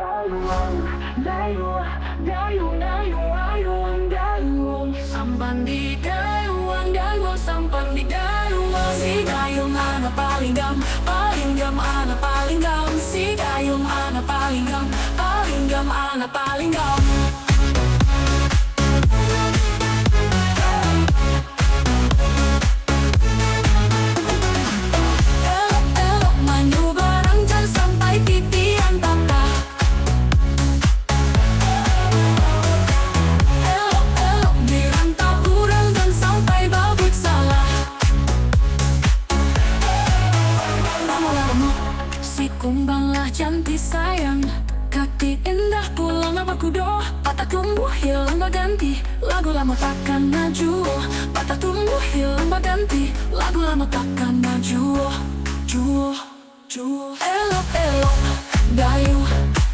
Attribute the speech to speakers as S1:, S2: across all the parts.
S1: Dayuang, dayuang, dayuang, dayuang, dayuang, sampan di dayuang, dayuang, sampan di dayuang. Si dayung anak paling gam, anak paling gam. Si dayung anak paling gam, anak paling gam. Elok-elok maju bareng jangan sampai titian patah. Elok-elok dirantau kurang dan sampai babut salah. Lama-lama si kumbanglah cantik sayang, kaki indah pulang apa kudo. Patah tumbuh hilang berganti, lagu lama takkan maju. Patah tumbuh hilang berganti, lagu lama takkan maju. Juo, juo. Elok-elok dayung,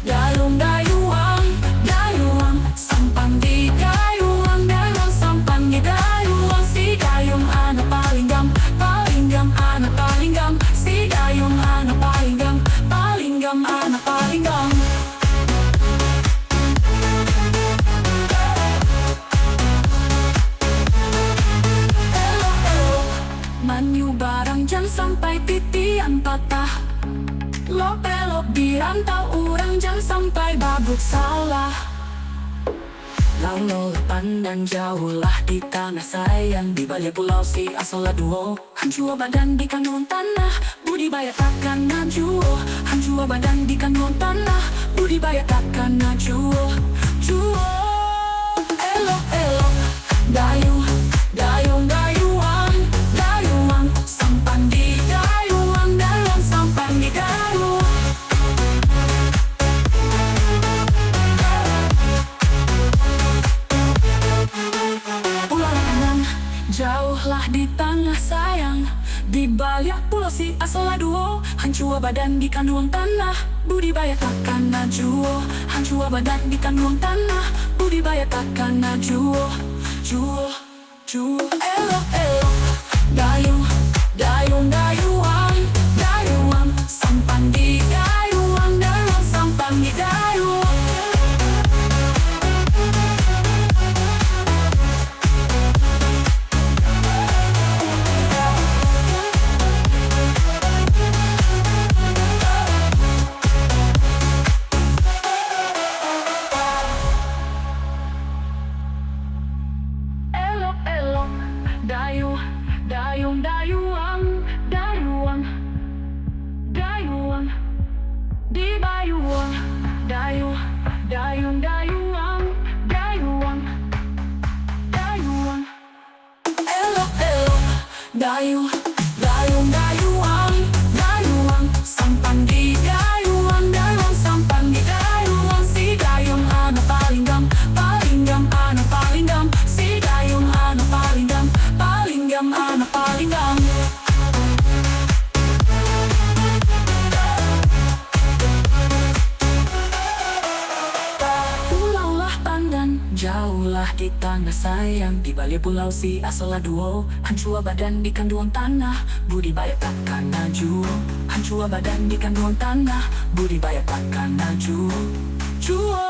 S1: dayung, dayuang, dayuang, sampan di dayuang, dayuang, sampan di dayuang. Si dayung anak paling gam, anak paling gam. Si dayung anak paling gam, anak paling gam. Elok-elok manyu barang jangan sampai titian patah. Lop-elok dirantau orang jangan sampai babut salah. Lalu pandang jauhlah di tanah sayang, di balik pulau si asal duo. Hancur badan di kandungan tanah, budidaya takkan maju. Hancur badan di kandungan tanah, budidaya takkan maju. Juo, elok-elok dayung, dayung, dayuang, dayuang, sampan di dayuang, dayuang, sampan di dayuang. Pulau kanan jauhlah di tanah sayang, di balik pulau si asal duo. Hancur badan di kandungan tanah, budidaya takkan maju. Hancur badan di kandungan tanah, budidaya takkan maju. Juo, juo. Elok-elok dayung, dayung, dayuang, dayuang, sampan di dayuang, dayuang, sampan di dayuang. Elok-elok dayung, dayung, dayuang, dayuang, dayuang, di bayuang, dayung, dayung, dayuang, dayuang, dayuang. Elok-elok dayung, dayung, dayuang, dayuang, sampan di dayuang, dayuang, sampan di dayuang. Si dayung anak paling gam, anak paling gam. Si dayung anak paling gam, anak paling gam. Pulaulah pandan, jauhlah di tanah sayang, di balik pulau si asal duo. Hancur badan di kandungan tanah, budidaya takkan maju. Hancur badan di kandungan tanah, budidaya takkan maju. Juo.